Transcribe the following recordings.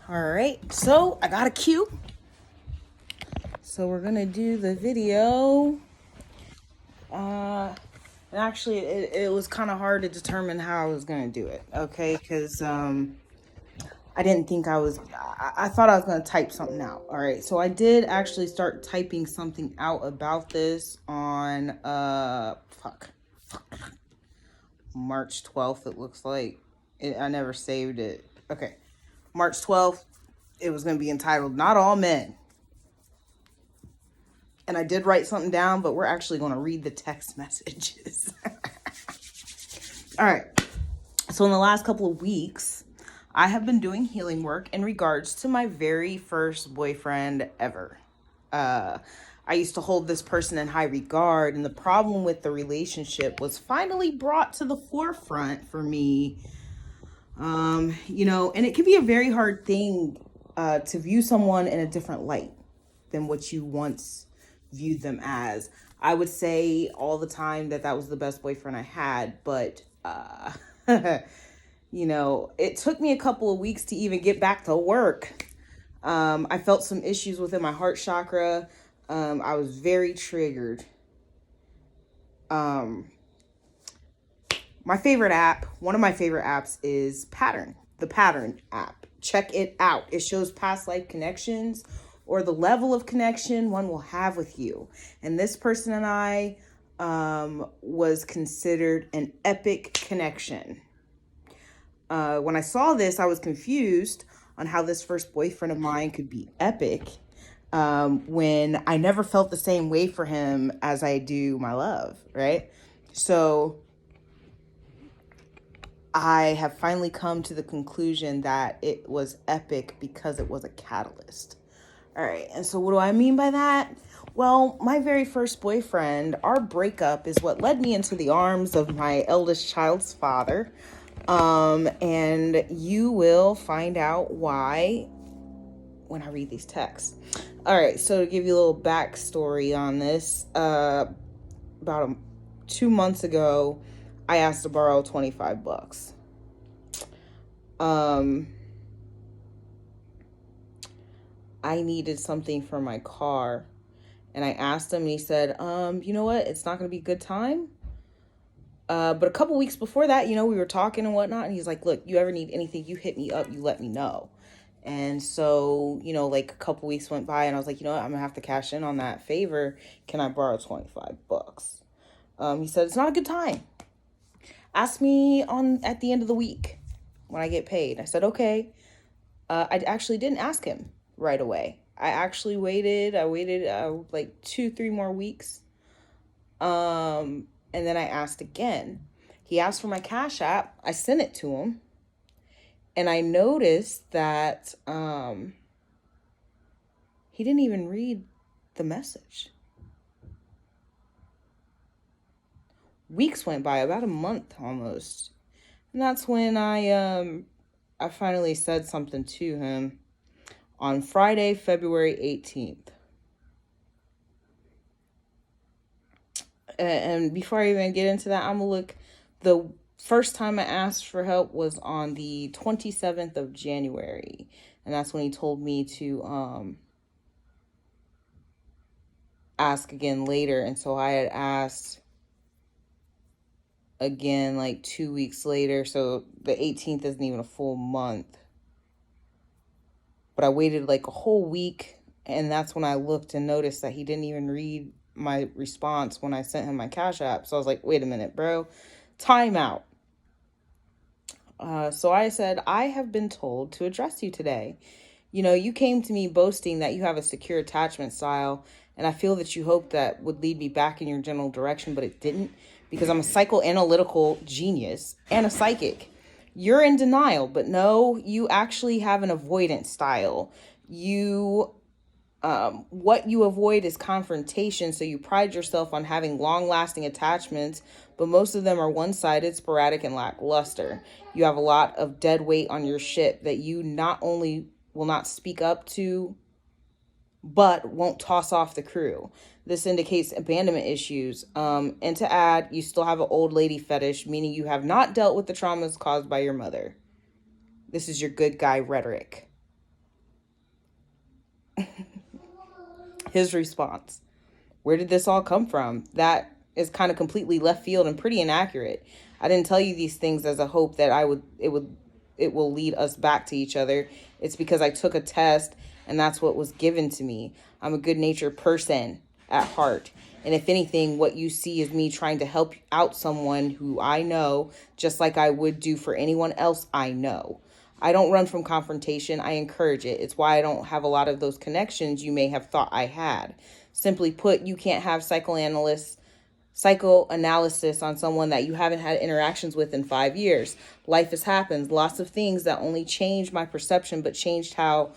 All right, so I got a cue. So we're gonna do the video. And actually, it was kind of hard to determine how I was gonna do it. Okay, because I didn't think I thought I was gonna type something out. All right, so I did actually start typing something out about this on March 12th. It looks like I never saved it. Okay, March 12th. It was gonna be entitled "Not All Men." And I did write something down, but we're actually going to read the text messages. All right. So in the last couple of weeks, I have been doing healing work in regards to my very first boyfriend ever. I used to hold this person in high regard, and the problem with the relationship was finally brought to the forefront for me. And it can be a very hard thing to view someone in a different light than what you once viewed them as. I would say all the time that was the best boyfriend I had, but it took me a couple of weeks to even get back to work. I felt some issues within my heart chakra. I was very triggered. One of my favorite apps is Pattern, the Pattern app. Check it out. It shows past life connections or the level of connection one will have with you. And this person and I was considered an epic connection. When I saw this, I was confused on how this first boyfriend of mine could be epic when I never felt the same way for him as I do my love, right? So I have finally come to the conclusion that it was epic because it was a catalyst. All right, and so what do I mean by that? Well, my very first boyfriend, our breakup is what led me into the arms of my eldest child's father. And you will find out why when I read these texts. All right, so to give you a little backstory on this, about 2 months ago, I asked to borrow $25. I needed something for my car. And I asked him and he said, you know what? It's not going to be a good time. But a couple weeks before that, we were talking and whatnot. And he's like, look, you ever need anything, you hit me up, you let me know. And so, like a couple weeks went by and I was like, you know what? I'm going to have to cash in on that favor. Can I borrow $25? He said, it's not a good time. Ask me at the end of the week when I get paid. I said, okay. I actually didn't ask him right away. I actually waited. I waited like 2-3 more weeks. And then I asked again. He asked for my Cash App. I sent it to him. And I noticed that he didn't even read the message. Weeks went by, about a month almost. And that's when I finally said something to him on Friday, February 18th. And before I even get into that, I'm going to look. The first time I asked for help was on the 27th of January. And that's when he told me to ask again later. And so I had asked again like 2 weeks later. So the 18th isn't even a full month. But I waited like a whole week. And that's when I looked and noticed that he didn't even read my response when I sent him my Cash App. So I was like, wait a minute, bro. Time out. So I said, I have been told to address you today. You came to me boasting that you have a secure attachment style, and I feel that you hoped that would lead me back in your general direction, but it didn't, because I'm a psychoanalytical genius and a psychic. You're in denial, but no, you actually have an avoidance style. What you avoid is confrontation, so you pride yourself on having long-lasting attachments, but most of them are one-sided, sporadic, and lackluster. You have a lot of dead weight on your ship that you not only will not speak up to, but won't toss off the crew. This indicates abandonment issues. And to add, you still have an old lady fetish, meaning you have not dealt with the traumas caused by your mother. This is your good guy rhetoric. His response: where did this all come from? That is kind of completely left field and pretty inaccurate. I didn't tell you these things as a hope that it will lead us back to each other. It's because I took a test and that's what was given to me. I'm a good-natured person at heart. And if anything, what you see is me trying to help out someone who I know, just like I would do for anyone else I know. I don't run from confrontation. I encourage it. It's why I don't have a lot of those connections you may have thought I had. Simply put, you can't have psychoanalysis on someone that you haven't had interactions with in 5 years. Life has happened. Lots of things that only changed my perception, but changed how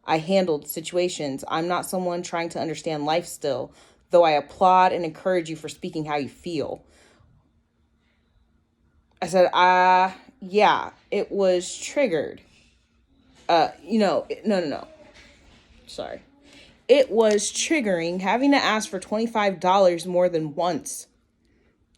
I handled situations. I'm not someone trying to understand life still, though I applaud and encourage you for speaking how you feel. I said, yeah, it was triggered. No. Sorry. It was triggering having to ask for $25 more than once.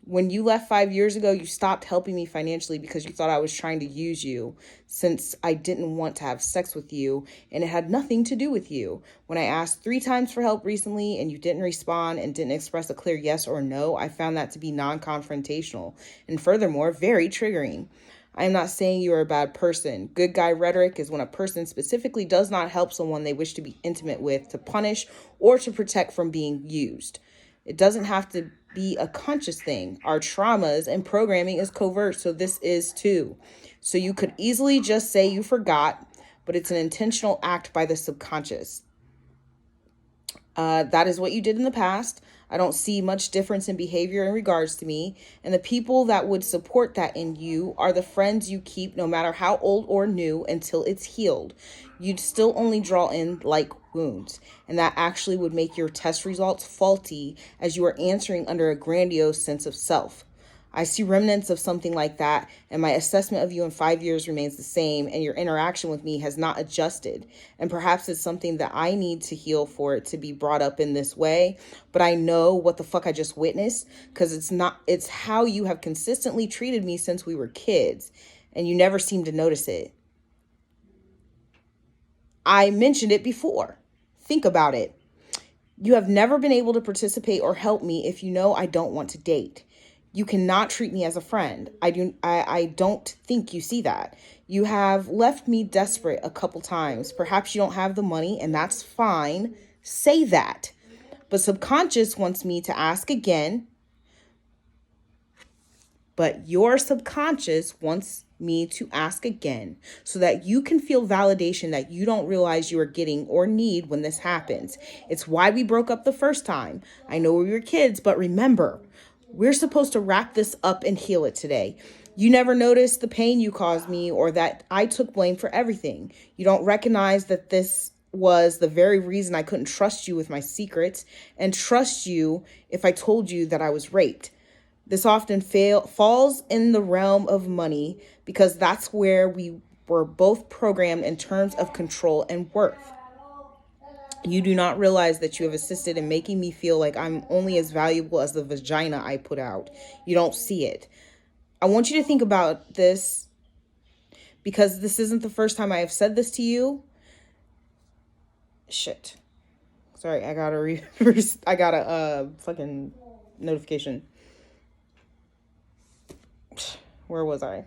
When you left 5 years ago, you stopped helping me financially because you thought I was trying to use you, since I didn't want to have sex with you and it had nothing to do with you. When I asked 3 times for help recently and you didn't respond and didn't express a clear yes or no, I found that to be non-confrontational and furthermore, very triggering. I am not saying you are a bad person. Good guy rhetoric is when a person specifically does not help someone they wish to be intimate with, to punish or to protect from being used. It doesn't have to be a conscious thing. Our traumas and programming is covert, so this is too. So you could easily just say you forgot, but it's an intentional act by the subconscious. That is what you did in the past. I don't see much difference in behavior in regards to me. And the people that would support that in you are the friends you keep, no matter how old or new, until it's healed. You'd still only draw in like wounds. And that actually would make your test results faulty, as you are answering under a grandiose sense of self. I see remnants of something like that, and my assessment of you in 5 years remains the same, and your interaction with me has not adjusted. And perhaps it's something that I need to heal for it to be brought up in this way. But I know what the fuck I just witnessed, because it's how you have consistently treated me since we were kids, and you never seem to notice it. I mentioned it before. Think about it. You have never been able to participate or help me if you know I don't want to date. You cannot treat me as a friend. I don't think you see that. You have left me desperate a couple times. Perhaps you don't have the money, and that's fine. Say that. But subconscious wants me to ask again. But your subconscious wants me to ask again so that you can feel validation that you don't realize you are getting or need when this happens. It's why we broke up the first time. I know we were kids, but remember, we're supposed to wrap this up and heal it today. You never noticed the pain you caused me or that I took blame for everything. You don't recognize that this was the very reason I couldn't trust you with my secrets and trust you if I told you that I was raped. This often falls in the realm of money because that's where we were both programmed in terms of control and worth. You do not realize that you have assisted in making me feel like I'm only as valuable as the vagina I put out. You don't see it. I want you to think about this because this isn't the first time I have said this to you. Shit. Sorry, I got a fucking notification. Where was I?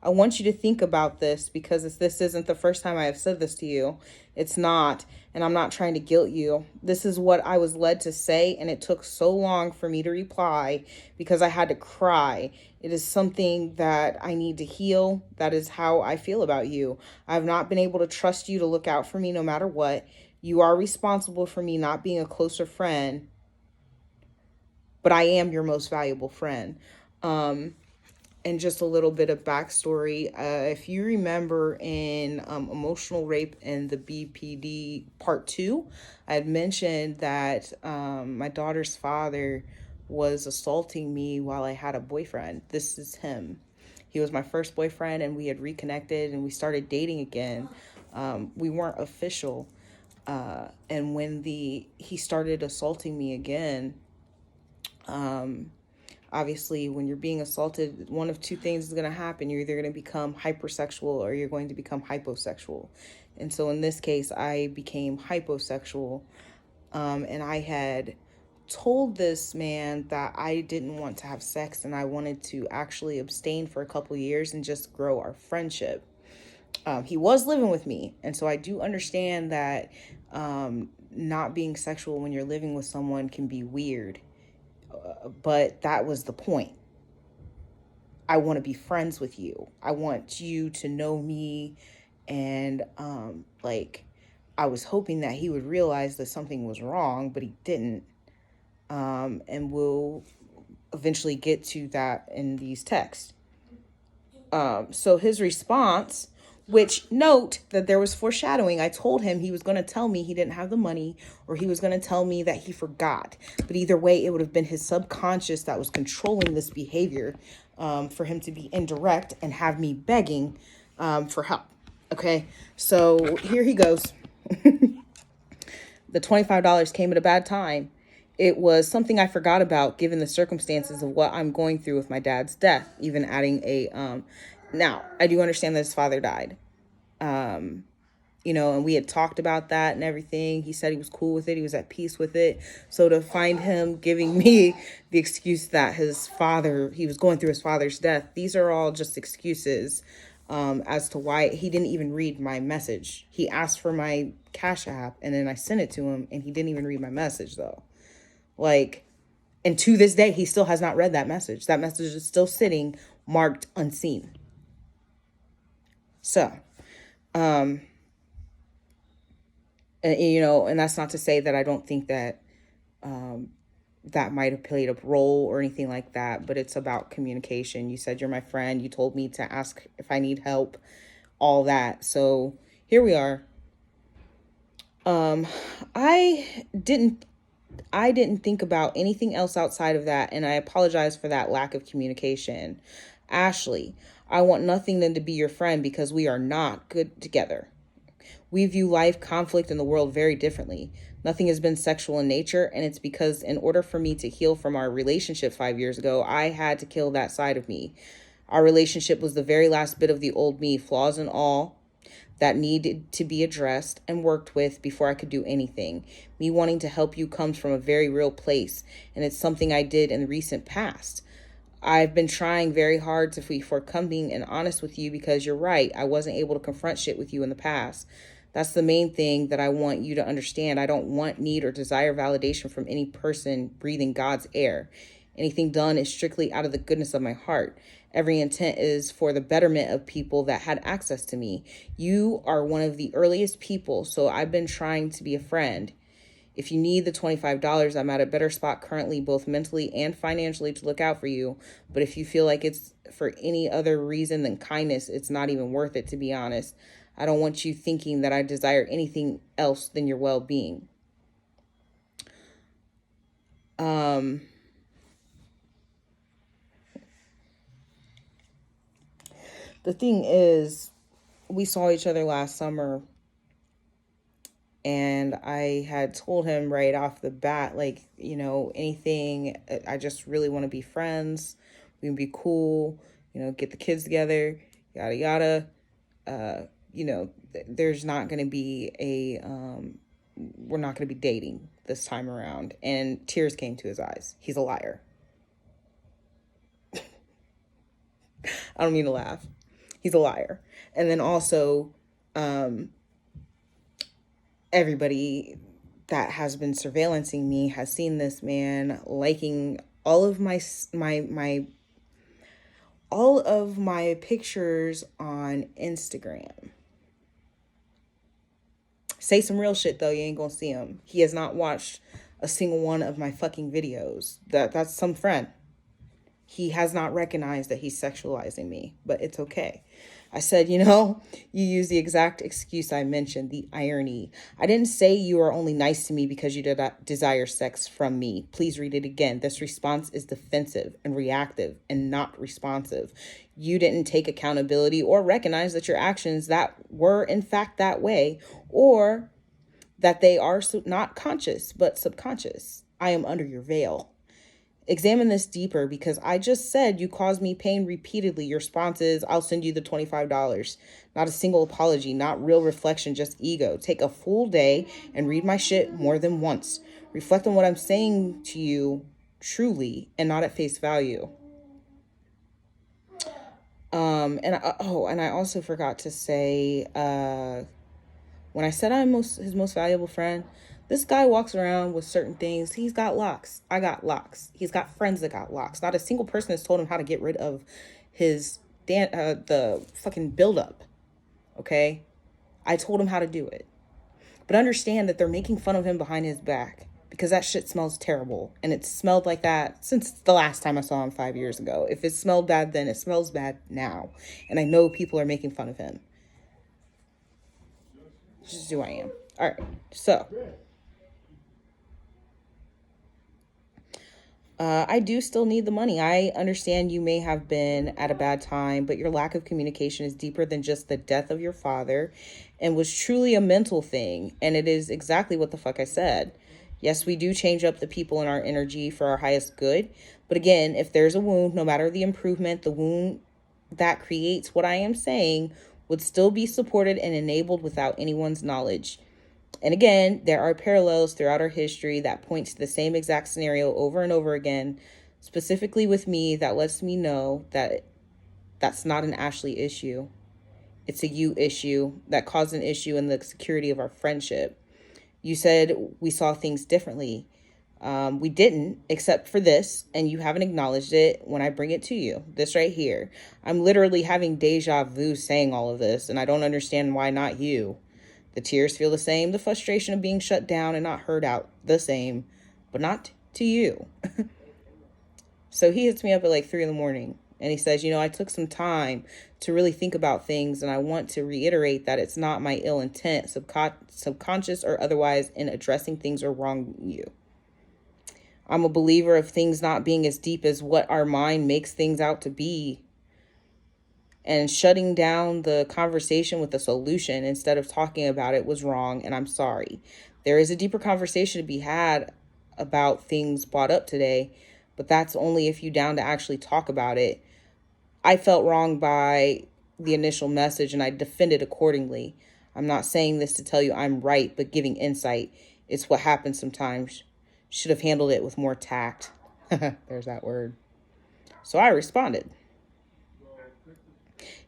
I want you to think about this because this isn't the first time I have said this to you. It's not, and I'm not trying to guilt you. This is what I was led to say, and it took so long for me to reply because I had to cry. It is something that I need to heal. That is how I feel about you. I've not been able to trust you to look out for me no matter what. You are responsible for me not being a closer friend, but I am your most valuable friend. And just a little bit of backstory. If you remember in Emotional Rape and the BPD Part 2, I had mentioned that my daughter's father was assaulting me while I had a boyfriend. This is him. He was my first boyfriend, and we had reconnected, and we started dating again. We weren't official. And when he started assaulting me again, Obviously, when you're being assaulted, one of two things is going to happen. You're either going to become hypersexual or you're going to become hyposexual. And so in this case, I became hyposexual. And I had told this man that I didn't want to have sex and I wanted to actually abstain for a couple years and just grow our friendship. He was living with me, and so I do understand that not being sexual when you're living with someone can be weird, but that was the point. I want to be friends with you. I want you to know me, and I was hoping that he would realize that something was wrong, but he didn't. And we'll eventually get to that in these texts. So his response, which note that there was foreshadowing. I told him he was going to tell me he didn't have the money, or he was going to tell me that he forgot. But either way, it would have been his subconscious that was controlling this behavior, for him to be indirect and have me begging for help. Okay, so here he goes. The $25 came at a bad time. It was something I forgot about given the circumstances of what I'm going through with my dad's death, even adding now I do understand that his father died. And we had talked about that and everything. He said he was cool with it. He was at peace with it. So to find him giving me the excuse that he was going through his father's death, these are all just excuses as to why he didn't even read my message. He asked for my Cash App and then I sent it to him and he didn't even read my message though. And to this day, he still has not read that message. That message is still sitting marked unseen. So, and that's not to say that I don't think that that might have played a role or anything like that, but it's about communication. You said you're my friend. You told me to ask if I need help, all that. So here we are. I didn't think about anything else outside of that, and I apologize for that lack of communication. Ashley, I want nothing than to be your friend because we are not good together. We view life, conflict, and the world very differently. Nothing has been sexual in nature, and it's because in order for me to heal from our relationship 5 years ago, I had to kill that side of me. Our relationship was the very last bit of the old me, flaws and all, that needed to be addressed and worked with before I could do anything. Me wanting to help you comes from a very real place, and it's something I did in the recent past. I've been trying very hard to be forthcoming and honest with you because you're right. I wasn't able to confront shit with you in the past. That's the main thing that I want you to understand. I don't want, need, or desire validation from any person breathing God's air. Anything done is strictly out of the goodness of my heart. Every intent is for the betterment of people that had access to me. You are one of the earliest people, so I've been trying to be a friend. If you need the $25, I'm at a better spot currently, both mentally and financially, to look out for you. But if you feel like it's for any other reason than kindness, it's not even worth it, to be honest. I don't want you thinking that I desire anything else than your well-being. The thing is, we saw each other last summer, and I had told him right off the bat, anything, I just really want to be friends. We can be cool, get the kids together, yada, yada. There's not going to be we're not going to be dating this time around. And tears came to his eyes. He's a liar. I don't mean to laugh. He's a liar. And then also, everybody that has been surveillancing me has seen this man liking all of my pictures on Instagram. Say some real shit though, you ain't gonna see him. He has not watched a single one of my fucking videos. That's some friend. He has not recognized that he's sexualizing me, but it's okay. I said, you use the exact excuse I mentioned, the irony. I didn't say you are only nice to me because you desire sex from me. Please read it again. This response is defensive and reactive and not responsive. You didn't take accountability or recognize that your actions that were in fact that way, or that they are not conscious but subconscious. I am under your veil. Examine this deeper because I just said you caused me pain repeatedly. Your response is, I'll send you the $25. Not a single apology, not real reflection, just ego. Take a full day and read my shit more than once. Reflect on what I'm saying to you truly and not at face value. And I also forgot to say, when I said I'm his most valuable friend, this guy walks around with certain things. He's got locks. I got locks. He's got friends that got locks. Not a single person has told him how to get rid of his the fucking buildup. Okay, I told him how to do it, but understand that they're making fun of him behind his back because that shit smells terrible, and it smelled like that since the last time I saw him 5 years ago. If it smelled bad then, it smells bad now, and I know people are making fun of him. This is who I am. All right, so I do still need the money. I understand you may have been at a bad time, but your lack of communication is deeper than just the death of your father and was truly a mental thing. And it is exactly what the fuck I said. Yes, we do change up the people in our energy for our highest good. But again, if there's a wound, no matter the improvement, the wound that creates what I am saying would still be supported and enabled without anyone's knowledge. And again, there are parallels throughout our history that point to the same exact scenario over and over again, specifically with me, that lets me know that that's not an Ashley issue. It's a you issue that caused an issue in the security of our friendship. You said we saw things differently. We didn't, except for this, and you haven't acknowledged it when I bring it to you. This right here. I'm literally having deja vu saying all of this, and I don't understand why not you. The tears feel the same, the frustration of being shut down and not heard out the same, but not to you. So he hits me up at like 3 a.m. and he says, I took some time to really think about things, and I want to reiterate that it's not my ill intent, subconscious or otherwise, in addressing things or wronging you. I'm a believer of things not being as deep as what our mind makes things out to be. And shutting down the conversation with a solution instead of talking about it was wrong, and I'm sorry. There is a deeper conversation to be had about things brought up today, but that's only if you're down to actually talk about it. I felt wrong by the initial message, and I defended accordingly. I'm not saying this to tell you I'm right, but giving insight. It's what happens sometimes. Should have handled it with more tact. There's that word. So I responded.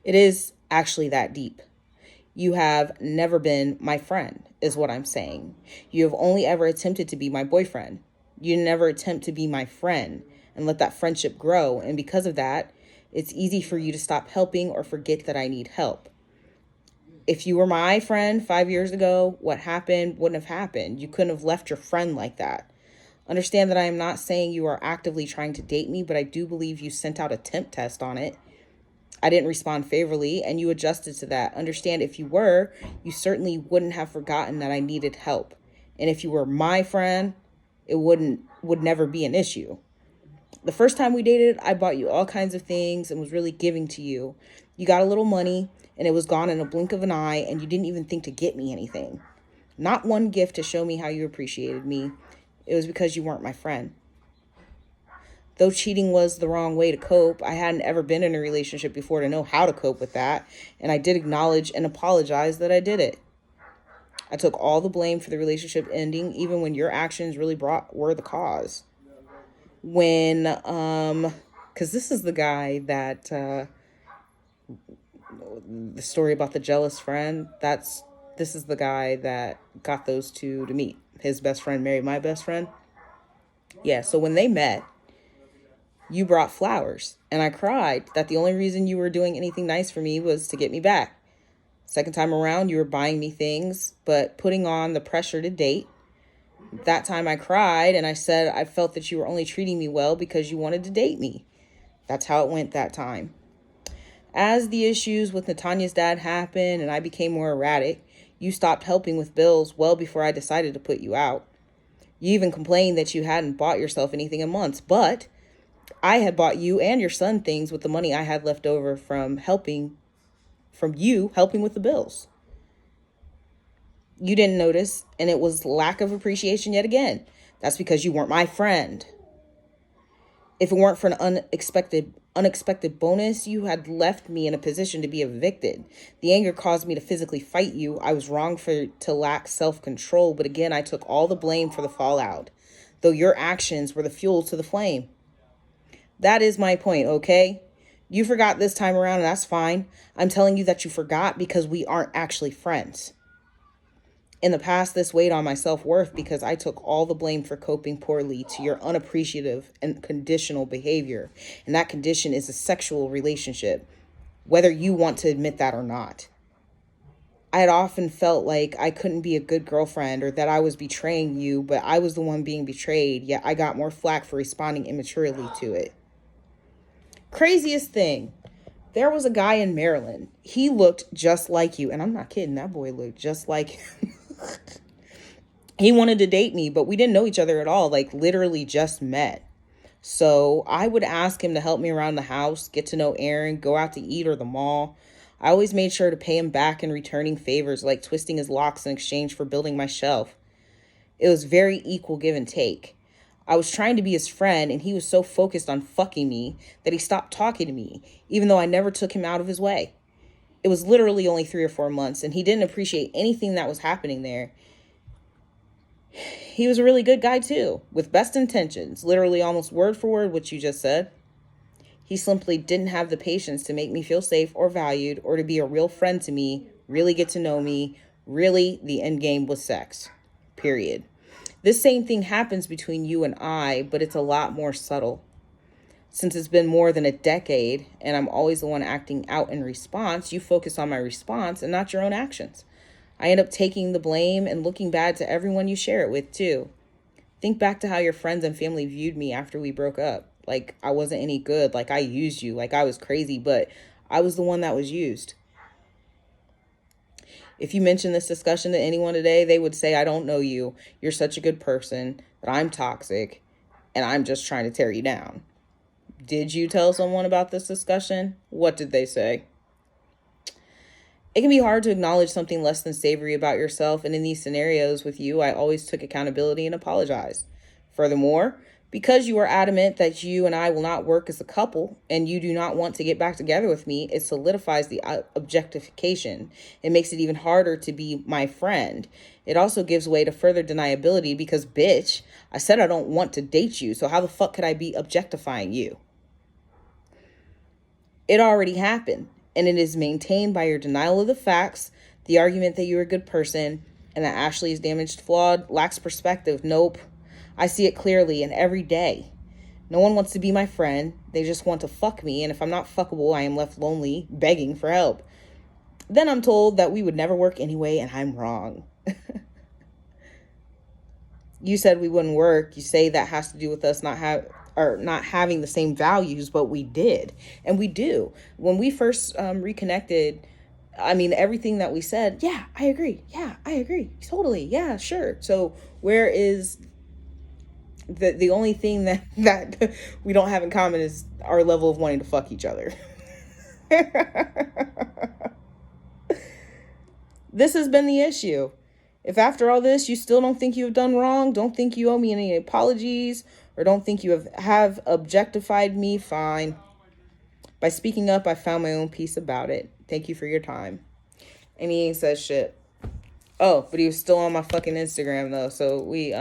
It is actually that deep. You have never been my friend, is what I'm saying. You have only ever attempted to be my boyfriend. You never attempt to be my friend and let that friendship grow. And because of that, it's easy for you to stop helping or forget that I need help. If you were my friend 5 years ago, what happened wouldn't have happened. You couldn't have left your friend like that. Understand that I am not saying you are actively trying to date me, but I do believe you sent out a temp test on it. I didn't respond favorably, and you adjusted to that. Understand, if you were, you certainly wouldn't have forgotten that I needed help. And if you were my friend, it would never be an issue. The first time we dated, I bought you all kinds of things and was really giving to you. You got a little money, and it was gone in a blink of an eye, and you didn't even think to get me anything. Not one gift to show me how you appreciated me. It was because you weren't my friend. Though cheating was the wrong way to cope, I hadn't ever been in a relationship before to know how to cope with that, and I did acknowledge and apologize that I did it. I took all the blame for the relationship ending, even when your actions really were the cause. Because this is the guy that, the story about the jealous friend, this is the guy that got those two to meet. His best friend married my best friend. Yeah, so when they met, you brought flowers, and I cried that the only reason you were doing anything nice for me was to get me back. Second time around, you were buying me things, but putting on the pressure to date. That time I cried, and I said I felt that you were only treating me well because you wanted to date me. That's how it went that time. As the issues with Natanya's dad happened and I became more erratic, you stopped helping with bills well before I decided to put you out. You even complained that you hadn't bought yourself anything in months, but I had bought you and your son things with the money I had left over from you helping with the bills. You didn't notice, and it was lack of appreciation yet again. That's because you weren't my friend. If it weren't for an unexpected bonus, you had left me in a position to be evicted. The anger caused me to physically fight you. I was wrong to lack self-control, but again, I took all the blame for the fallout, though your actions were the fuel to the flame. That is my point, okay? You forgot this time around, and that's fine. I'm telling you that you forgot because we aren't actually friends. In the past, this weighed on my self-worth because I took all the blame for coping poorly to your unappreciative and conditional behavior. And that condition is a sexual relationship, whether you want to admit that or not. I had often felt like I couldn't be a good girlfriend or that I was betraying you, but I was the one being betrayed, yet I got more flack for responding immaturely to it. Craziest thing. There was a guy in Maryland. He looked just like you. And I'm not kidding. That boy looked just like him. He wanted to date me, but we didn't know each other at all. Like, literally just met. So I would ask him to help me around the house, get to know Aaron, go out to eat or the mall. I always made sure to pay him back in returning favors, like twisting his locks in exchange for building my shelf. It was very equal give and take. I was trying to be his friend, and he was so focused on fucking me that he stopped talking to me, even though I never took him out of his way. It was literally only 3 or 4 months, and he didn't appreciate anything that was happening there. He was a really good guy, too, with best intentions, literally almost word for word what you just said. He simply didn't have the patience to make me feel safe or valued or to be a real friend to me, really get to know me. Really, the end game was sex. Period. This same thing happens between you and I, but it's a lot more subtle. Since it's been more than a decade and I'm always the one acting out in response, you focus on my response and not your own actions. I end up taking the blame and looking bad to everyone you share it with, too. Think back to how your friends and family viewed me after we broke up. Like I wasn't any good, like I used you, like I was crazy, but I was the one that was used. If you mention this discussion to anyone today, they would say, I don't know you. You're such a good person, that I'm toxic, and I'm just trying to tear you down. Did you tell someone about this discussion? What did they say? It can be hard to acknowledge something less than savory about yourself, and in these scenarios with you, I always took accountability and apologized. Furthermore, because you are adamant that you and I will not work as a couple and you do not want to get back together with me, it solidifies the objectification. It makes it even harder to be my friend. It also gives way to further deniability because, bitch, I said I don't want to date you, so how the fuck could I be objectifying you? It already happened, and it is maintained by your denial of the facts, the argument that you're a good person, and that Ashley is damaged, flawed, lacks perspective. Nope. I see it clearly and every day. No one wants to be my friend. They just want to fuck me, and if I'm not fuckable, I am left lonely, begging for help. Then I'm told that we would never work anyway, and I'm wrong. You said we wouldn't work. You say that has to do with us not having the same values, but we did, and we do. When we first reconnected, I mean, everything that we said, yeah, I agree. Yeah, I agree. Totally. Yeah, sure. So where is the only thing that we don't have in common is our level of wanting to fuck each other. This has been the issue. If after all this you still don't think you have done wrong, don't think you owe me any apologies, or don't think you have objectified me, fine. By speaking up, I found my own peace about it. Thank you for your time. And he ain't said shit. Oh, but he was still on my fucking Instagram though, so we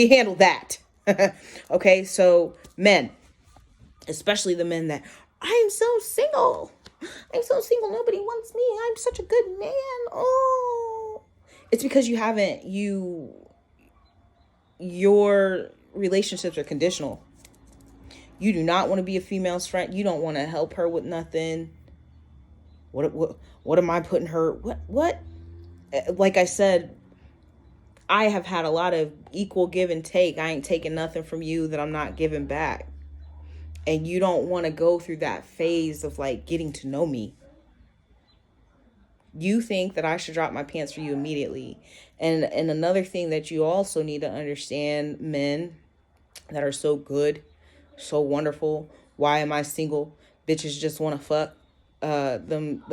handled that. Okay, so men, especially the men that I'm so single. I'm so single. Nobody wants me. I'm such a good man. Oh, it's because your relationships are conditional. You do not want to be a female's friend. You don't want to help her with nothing. What am I putting her? What? Like I said, I have had a lot of equal give and take. I ain't taking nothing from you that I'm not giving back. And you don't want to go through that phase of like getting to know me. You think that I should drop my pants for you immediately. And another thing that you also need to understand, men that are so good, so wonderful. Why am I single? Bitches just want to fuck. Them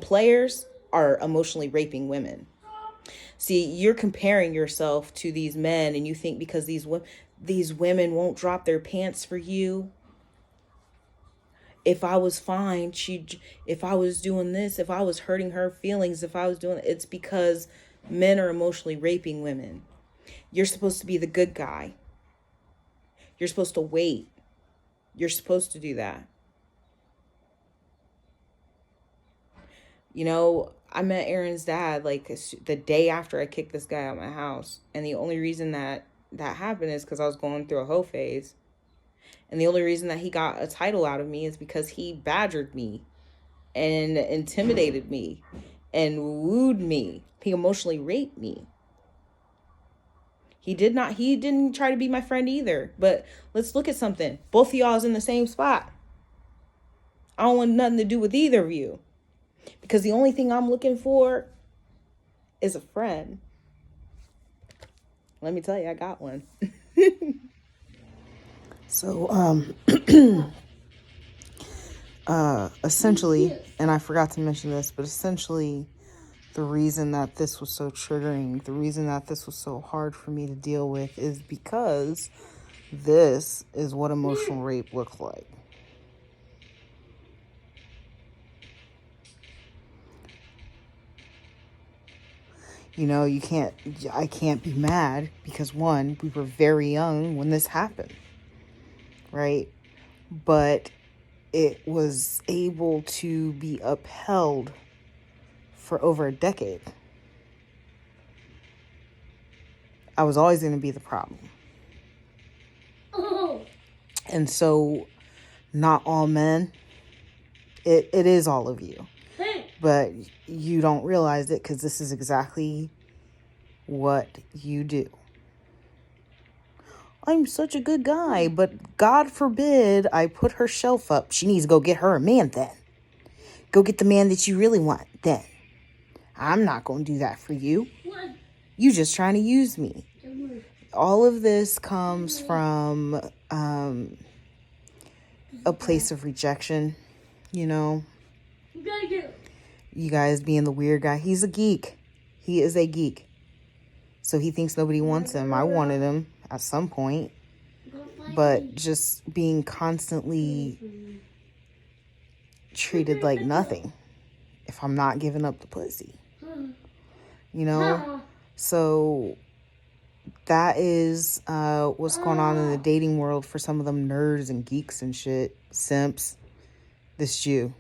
players are emotionally raping women. See, you're comparing yourself to these men, and you think because these women, these women won't drop their pants for you. If I was fine, if I was doing this, if I was hurting her feelings, if I was doing it's because men are emotionally raping women. You're supposed to be the good guy. You're supposed to wait. You're supposed to do that. You know, I met Aaron's dad like the day after I kicked this guy out of my house. And the only reason that happened is because I was going through a hoe phase. And the only reason that he got a title out of me is because he badgered me and intimidated me and wooed me. He emotionally raped me. He didn't try to be my friend either. But let's look at something. Both of y'all is in the same spot. I don't want nothing to do with either of you. Because the only thing I'm looking for is a friend. Let me tell you, I got one. So, essentially, and I forgot to mention this, but essentially, the reason that this was so triggering, the reason that this was so hard for me to deal with is because this is what emotional rape looks like. You know, I can't be mad because one, we were very young when this happened, right? But it was able to be upheld for over a decade. I was always going to be the problem. And so, not all men, it is all of you. But you don't realize it because this is exactly what you do. I'm such a good guy, but God forbid I put her shelf up. She needs to go get her a man then. Go get the man that you really want then. I'm not going to do that for you. You just trying to use me. All of this comes from a place of rejection, you know. You guys being the weird guy. He's a geek. He is a geek. So he thinks nobody wants him. I wanted him at some point. But just being constantly treated like nothing if I'm not giving up the pussy. You know? So that is what's going on in the dating world for some of them nerds and geeks and shit. Simps. This Jew.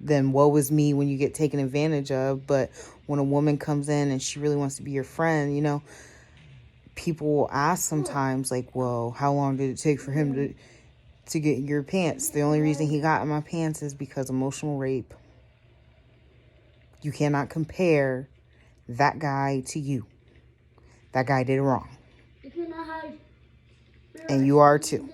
Then woe is me when you get taken advantage of. But when a woman comes in and she really wants to be your friend, you know, people will ask sometimes, like, well, how long did it take for him to get in your pants? The only reason he got in my pants is because emotional rape. You cannot compare that guy to you. That guy did it wrong. And you are too.